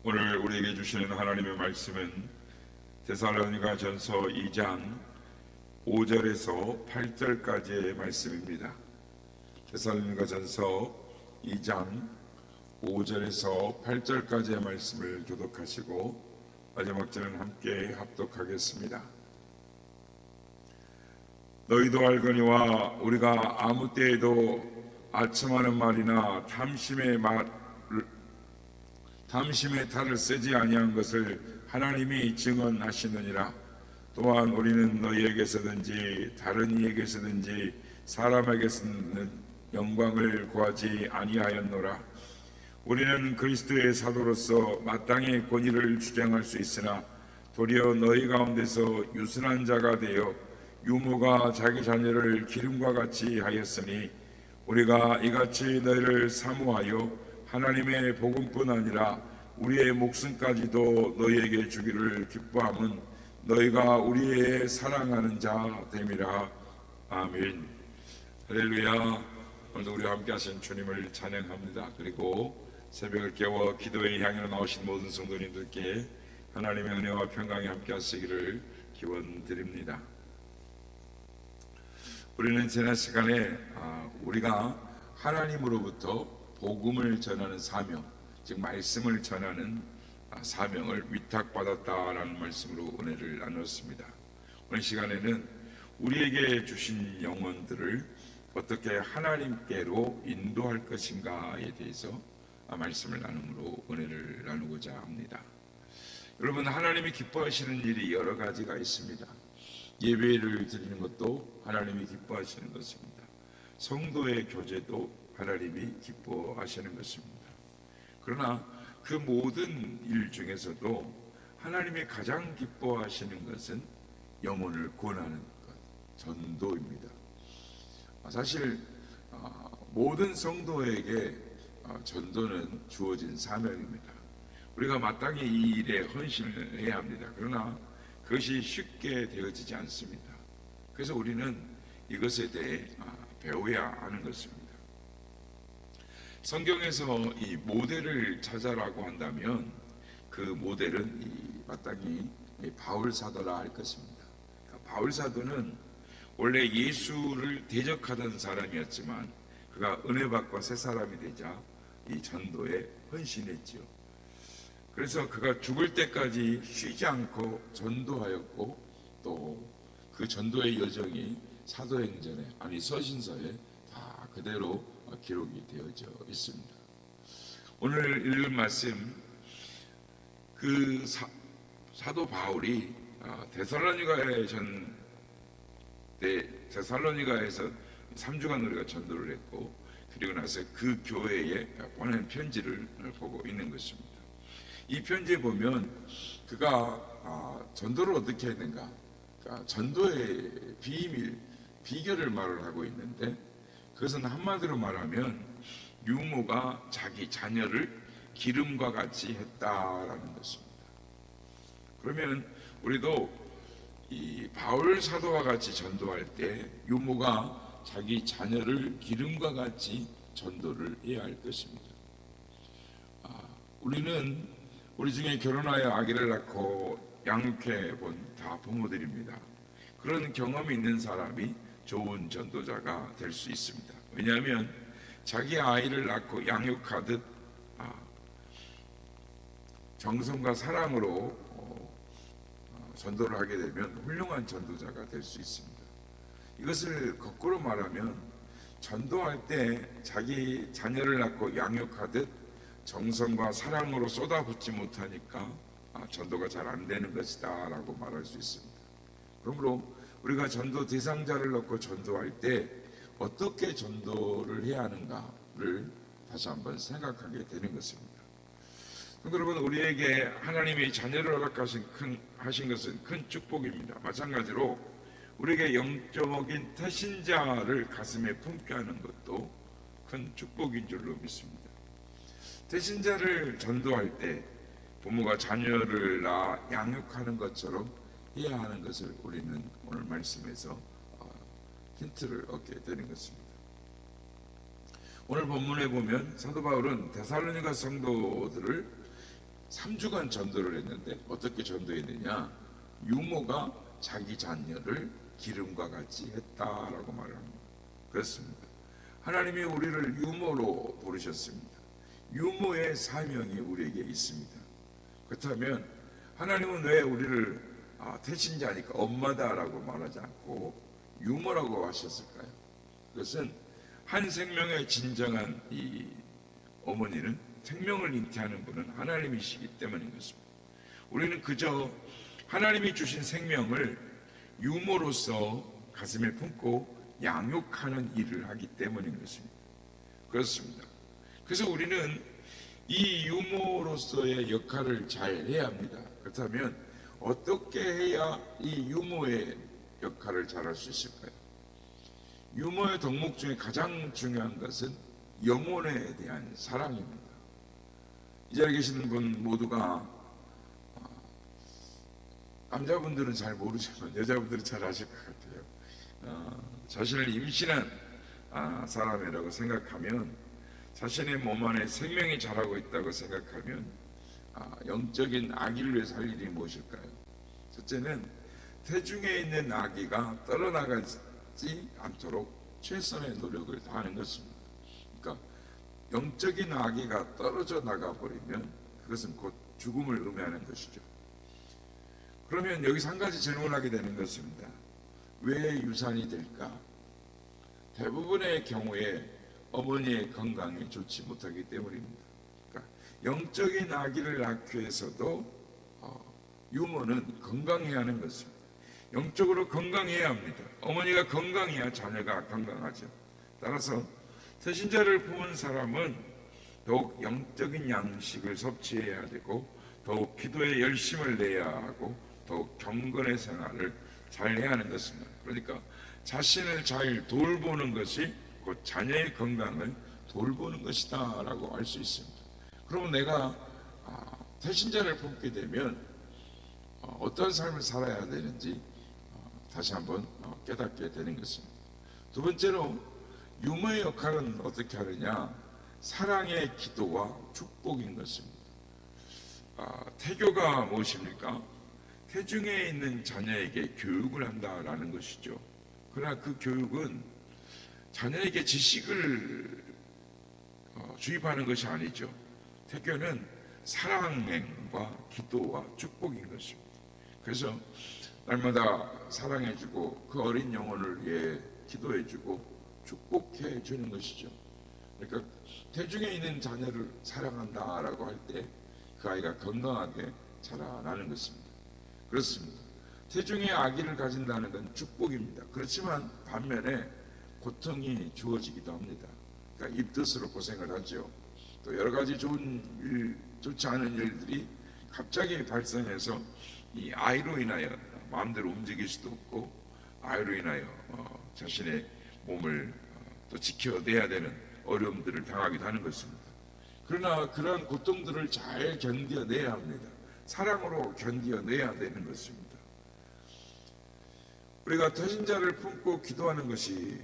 오늘 우리에게 주시는 하나님의 말씀은 데살로니가 전서 2장 5절에서 8절까지의 말씀입니다. 데살로니가 전서 2장 5절에서 8절까지의 말씀을 교독하시고 마지막 절은 함께 합독하겠습니다. 너희도 알거니와 우리가 아무 때에도 아첨하는 말이나 탐심의 탈을 쓰지 아니한 것을 하나님이 증언하시느니라. 또한 우리는 너희에게서든지 다른 이에게서든지 사람에게서는 영광을 구하지 아니하였노라. 우리는 그리스도의 사도로서 마땅히 권위를 주장할 수 있으나 도리어 너희 가운데서 유순한 자가 되어 유모가 자기 자녀를 기름과 같이 하였으니 우리가 이같이 너희를 사모하여 하나님의 복음뿐 아니라 우리의 목숨까지도 너희에게 주기를 기뻐함은 너희가 우리의 사랑하는 자 됨이라. 아멘. 할렐루야. 오늘도 우리와 함께 하신 주님을 찬양합니다. 그리고 새벽을 깨워 기도에 향해 나오신 모든 성도님들께 하나님의 은혜와 평강이 함께 하시기를 기원드립니다. 우리는 지난 시간에 우리가 하나님으로부터 복음을 전하는 사명, 즉 말씀을 전하는 사명을 위탁받았다라는 말씀으로 은혜를 나눴습니다. 오늘 시간에는 우리에게 주신 영혼들을 어떻게 하나님께로 인도할 것인가에 대해서 말씀을 나눔으로 은혜를 나누고자 합니다. 여러분, 하나님이 기뻐하시는 일이 여러 가지가 있습니다. 예배를 드리는 것도 하나님이 기뻐하시는 것입니다. 성도의 교제도 하나님이 기뻐하시는 것입니다. 그러나 그 모든 일 중에서도 하나님이 가장 기뻐하시는 것은 영혼을 구원하는 것, 전도입니다. 사실 모든 성도에게 전도는 주어진 사명입니다. 우리가 마땅히 이 일에 헌신을 해야 합니다. 그러나 그것이 쉽게 되어지지 않습니다. 그래서 우리는 이것에 대해 배워야 하는 것입니다. 성경에서 이 모델을 찾아라고 한다면 그 모델은 마땅히 바울 사도라 할 것입니다. 바울 사도는 원래 예수를 대적하던 사람이었지만 그가 은혜 받고 새 사람이 되자 이 전도에 헌신했지요. 그래서 그가 죽을 때까지 쉬지 않고 전도하였고 또 그 전도의 여정이 사도행전에 서신서에 다 그대로 기록이 되어져 있습니다. 오늘 읽을 말씀, 그 사도 바울이 데살로니가에서 3주간 우리가 전도를 했고 그리고 나서 그 교회에 보낸 편지를 보고 있는 것입니다. 이 편지에 보면 그가 전도를 어떻게 했는가, 전도의 비결을 말을 하고 있는데 그것은 한마디로 말하면 유모가 자기 자녀를 기름과 같이 했다라는 것입니다. 그러면 우리도 이 바울 사도와 같이 전도할 때 유모가 자기 자녀를 기름과 같이 전도를 해야 할 것입니다. 우리는 우리 중에 결혼하여 아기를 낳고 양육해 본 다 부모들입니다. 그런 경험이 있는 사람이 좋은 전도자가 될 수 있습니다. 왜냐하면 자기 아이를 낳고 양육하듯 정성과 사랑으로 전도를 하게 되면 훌륭한 전도자가 될 수 있습니다. 이것을 거꾸로 말하면 전도할 때 자기 자녀를 낳고 양육하듯 정성과 사랑으로 쏟아붓지 못하니까 전도가 잘 안 되는 것이다 라고 말할 수 있습니다. 그러므로 우리가 전도 대상자를 넣고 전도할 때 어떻게 전도를 해야 하는가를 다시 한번 생각하게 되는 것입니다. 여러분, 우리에게 하나님이 자녀를 허락하신 것은 큰 축복입니다. 마찬가지로 우리에게 영적인 태신자를 가슴에 품게 하는 것도 큰 축복인 줄로 믿습니다. 태신자를 전도할 때 부모가 자녀를 낳아 양육하는 것처럼 해야 하는 것을 우리는 오늘 말씀에서 힌트를 얻게 되는 것입니다. 오늘 본문에 보면 사도 바울은 데살로니가 성도들을 3주간 전도를 했는데 어떻게 전도했느냐? 유모가 자기 자녀를 기름과 같이 했다라고 말을 합니다. 그렇습니다. 하나님이 우리를 유모로 부르셨습니다. 유모의 사명이 우리에게 있습니다. 그렇다면 하나님은 왜 우리를 태신자니까 엄마다라고 말하지 않고 유모라고 하셨을까요? 그것은 한 생명의 진정한 이 어머니는 생명을 잉태하는 분은 하나님이시기 때문인 것입니다. 우리는 그저 하나님이 주신 생명을 유모로서 가슴에 품고 양육하는 일을 하기 때문인 것입니다. 그렇습니다. 그래서 우리는 이 유모로서의 역할을 잘 해야 합니다. 그렇다면 어떻게 해야 이 유모의 역할을 잘 할 수 있을까요? 유모의 덕목 중에 가장 중요한 것은 영혼에 대한 사랑입니다. 이 자리에 계시는 분 모두가 남자분들은 잘 모르지만 여자분들은 잘 아실 것 같아요. 자신을 임신한 사람이라고 생각하면, 자신의 몸 안에 생명이 자라고 있다고 생각하면 영적인 아기를 위해서 할 일이 무엇일까요? 첫째는 태중에 있는 아기가 떨어나가지 않도록 최선의 노력을 다하는 것입니다. 그러니까 영적인 아기가 떨어져 나가버리면 그것은 곧 죽음을 의미하는 것이죠. 그러면 여기서 한 가지 질문하게 되는 것입니다. 왜 유산이 될까? 대부분의 경우에 어머니의 건강이 좋지 못하기 때문입니다. 그러니까 영적인 아기를 낳기 위해서도 유모는 건강해야 하는 것입니다. 영적으로 건강해야 합니다. 어머니가 건강해야 자녀가 건강하죠. 따라서 태신자를 품은 사람은 더욱 영적인 양식을 섭취해야 되고, 더욱 기도에 열심을 내야 하고, 더욱 경건의 생활을 잘 해야 하는 것입니다. 그러니까 자신을 잘 돌보는 것이 곧 자녀의 건강을 돌보는 것이다 라고 알 수 있습니다. 그러면 내가 태신자를 품게 되면 어떤 삶을 살아야 되는지 다시 한번 깨닫게 되는 것입니다. 두 번째로 유모의 역할은 어떻게 하느냐? 사랑의 기도와 축복인 것입니다. 태교가 무엇입니까? 태중에 있는 자녀에게 교육을 한다라는 것이죠. 그러나 그 교육은 자녀에게 지식을 주입하는 것이 아니죠. 태교는 사랑과 기도와 축복인 것입니다. 그래서 날마다 사랑해주고 그 어린 영혼을 위해 기도해주고 축복해 주는 것이죠. 그러니까 태중에 있는 자녀를 사랑한다라고 할 때 그 아이가 건강하게 자라나는 것입니다. 그렇습니다. 태중에 아기를 가진다는 건 축복입니다. 그렇지만 반면에 고통이 주어지기도 합니다. 그러니까 입덧으로 고생을 하죠. 또 여러 가지 좋지 않은 일들이 갑자기 발생해서 이 아이로 인하여 마음대로 움직일 수도 없고, 아이로 인하여 자신의 몸을 또 지켜내야 되는 어려움들을 당하기도 하는 것입니다. 그러나 그러한 고통들을 잘 견뎌내야 합니다. 사랑으로 견뎌내야 되는 것입니다. 우리가 태신자를 품고 기도하는 것이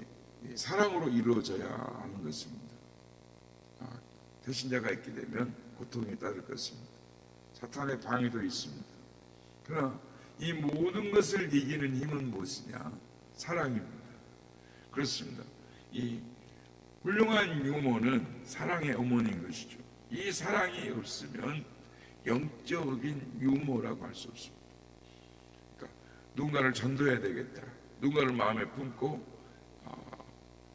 사랑으로 이루어져야 하는 것입니다. 태신자가 있게 되면 고통이 따를 것입니다. 사탄의 방해도 있습니다. 그러나 이 모든 것을 이기는 힘은 무엇이냐? 사랑입니다. 그렇습니다. 이 훌륭한 유모는 사랑의 어머니인 것이죠. 이 사랑이 없으면 영적인 유모라고 할 수 없습니다. 그러니까 누군가를 전도해야 되겠다, 누군가를 마음에 품고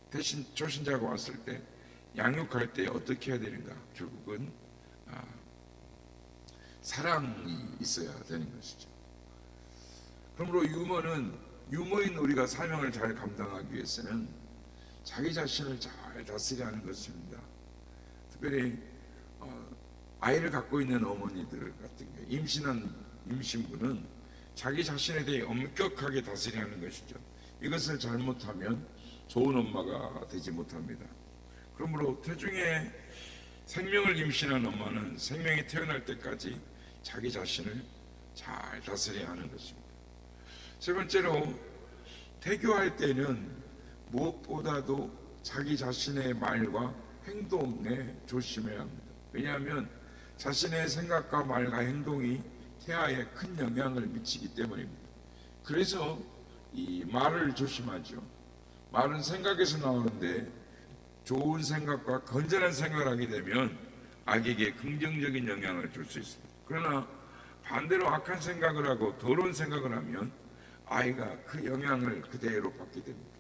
대신 초신자가 왔을 때 양육할 때 어떻게 해야 되는가? 결국은 사랑이 있어야 되는 것이죠. 그러므로 유모인 우리가 사명을 잘 감당하기 위해서는 자기 자신을 잘 다스려야 하는 것입니다. 특별히 아이를 갖고 있는 어머니들 같은 경우, 임신부는 자기 자신에 대해 엄격하게 다스려야 하는 것이죠. 이것을 잘못하면 좋은 엄마가 되지 못합니다. 그러므로 태중에 생명을 임신한 엄마는 생명이 태어날 때까지 자기 자신을 잘 다스려야 하는 것입니다. 세 번째로, 태교할 때는 무엇보다도 자기 자신의 말과 행동에 조심해야 합니다. 왜냐하면 자신의 생각과 말과 행동이 태아에 큰 영향을 미치기 때문입니다. 그래서 이 말을 조심하죠. 말은 생각에서 나오는데 좋은 생각과 건전한 생각을 하게 되면 아기에게 긍정적인 영향을 줄 수 있습니다. 그러나 반대로 악한 생각을 하고 더러운 생각을 하면 아이가 그 영향을 그대로 받게 됩니다.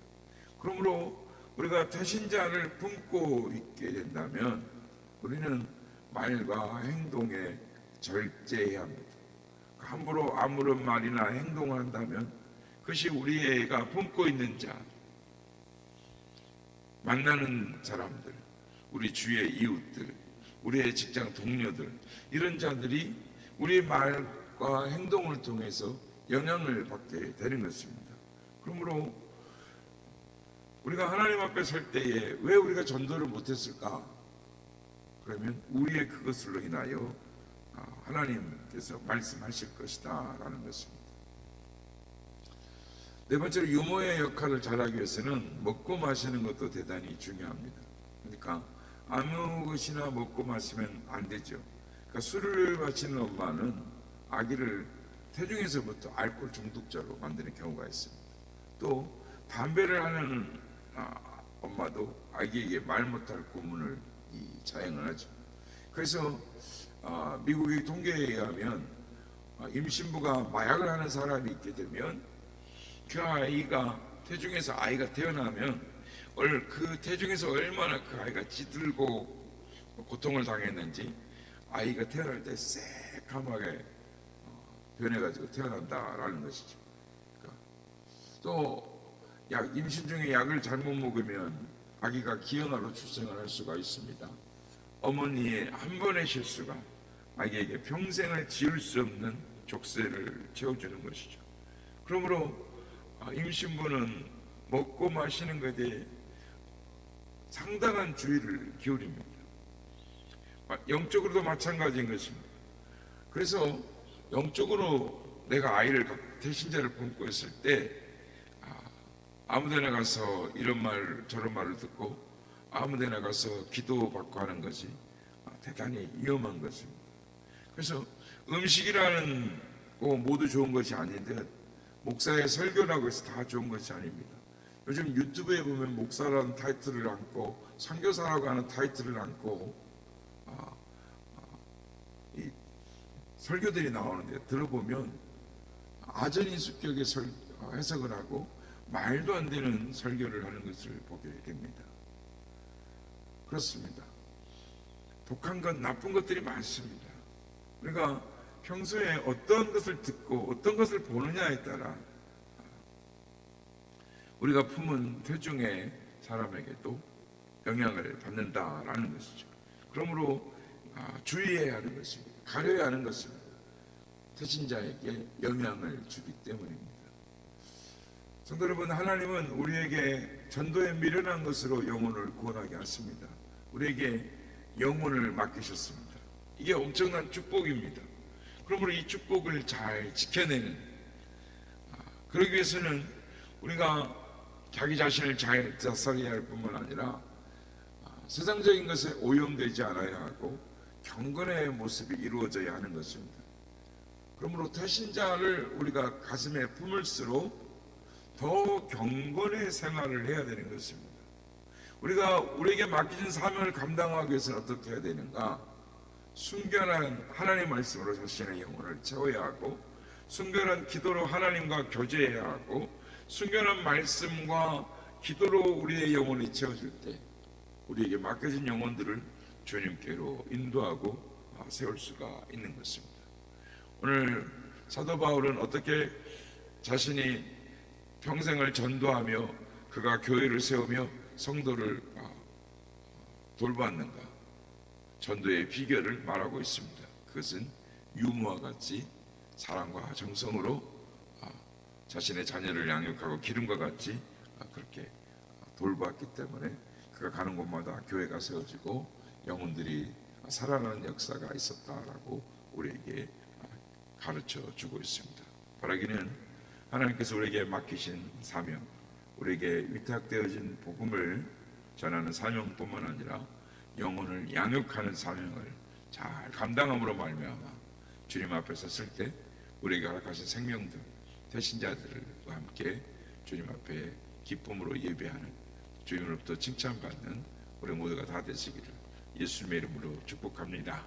그러므로 우리가 태신자를 품고 있게 된다면 우리는 말과 행동에 절제해야 합니다. 함부로 아무런 말이나 행동을 한다면 그것이 우리 애가 품고 있는 자, 만나는 사람들, 우리 주위의 이웃들, 우리의 직장 동료들, 이런 자들이 우리의 말과 행동을 통해서 영향을 받게 되는 것입니다. 그러므로 우리가 하나님 앞에 설 때에 왜 우리가 전도를 못했을까? 그러면 우리의 그것으로 인하여 하나님께서 말씀하실 것이다 라는 것입니다. 네 번째로 유모의 역할을 잘하기 위해서는 먹고 마시는 것도 대단히 중요합니다. 그러니까 아무 것이나 먹고 마시면 안 되죠. 그러니까 술을 마시는 엄마는 아기를 태중에서부터 알코올 중독자로 만드는 경우가 있습니다. 또 담배를 하는 엄마도 아기에게 말 못할 고문을 자행을 하죠. 그래서 미국의 통계에 의하면 임신부가 마약을 하는 사람이 있게 되면 그 아이가 태중에서 아이가 태어나면 그 태중에서 얼마나 그 아이가 찌들고 고통을 당했는지 아이가 태어날 때 새까맣게 변해가지고 태어난다라는 것이죠. 그러니까 또 임신 중에 약을 잘못 먹으면 아기가 기형아로 출생을 할 수가 있습니다. 어머니의 한 번의 실수가 아기에게 평생을 지울 수 없는 족쇄를 채워주는 것이죠. 그러므로 임신부는 먹고 마시는 것에 상당한 주의를 기울입니다. 영적으로도 마찬가지인 것입니다. 그래서 영적으로 내가 아이를 태신자를 품고 있을 때 아무데나 가서 이런 말 저런 말을 듣고 아무데나 가서 기도받고 하는 것이 대단히 위험한 것입니다. 그래서 음식이라는 거 모두 좋은 것이 아닌데 목사의 설교라고 해서 다 좋은 것이 아닙니다. 요즘 유튜브에 보면 목사라는 타이틀을 안고 선교사라고 하는 타이틀을 안고 이 설교들이 나오는데 들어보면 아전인수격의 해석을 하고 말도 안 되는 설교를 하는 것을 보게 됩니다. 그렇습니다. 독한 것, 나쁜 것들이 많습니다. 우리가 평소에 어떤 것을 듣고 어떤 것을 보느냐에 따라 우리가 품은 태중의 사람에게도 영향을 받는다라는 것이죠. 그러므로 주의해야 하는 것입니다. 가려야 하는 것입니다. 태신자에게 영향을 주기 때문입니다. 성도 여러분, 하나님은 우리에게 전도에 미련한 것으로 영혼을 구원하게 하십니다. 우리에게 영혼을 맡기셨습니다. 이게 엄청난 축복입니다. 그러므로 이 축복을 잘 지켜내는 그러기 위해서는 우리가 자기 자신을 잘 다스려야 할 뿐만 아니라 세상적인 것에 오염되지 않아야 하고 경건의 모습이 이루어져야 하는 것입니다. 그러므로 태신자를 우리가 가슴에 품을수록 더 경건의 생활을 해야 되는 것입니다. 우리가 우리에게 맡겨진 사명을 감당하기 위해서는 어떻게 해야 되는가? 순결한 하나님 말씀으로 자신의 영혼을 채워야 하고, 순결한 기도로 하나님과 교제해야 하고, 순결한 말씀과 기도로 우리의 영혼이 채워질 때 우리에게 맡겨진 영혼들을 주님께로 인도하고 세울 수가 있는 것입니다. 오늘 사도 바울은 어떻게 자신이 평생을 전도하며 그가 교회를 세우며 성도를 돌보았는가? 전도의 비결을 말하고 있습니다. 그것은 유모와 같이 사랑과 정성으로 자신의 자녀를 양육하고 기름과 같이 그렇게 돌보았기 때문에 그가 가는 곳마다 교회가 세워지고 영혼들이 살아나는 역사가 있었다라고 우리에게 가르쳐 주고 있습니다. 바라기는 하나님께서 우리에게 맡기신 사명, 우리에게 위탁되어진 복음을 전하는 사명뿐만 아니라 영혼을 양육하는 사명을 잘 감당함으로 말미암아 주님 앞에 섰을 때 우리에게 허락하신 생명들 대신자들과 함께 주님 앞에 기쁨으로 예배하는, 주님으로부터 칭찬받는 우리 모두가 다 되시기를 예수님의 이름으로 축복합니다.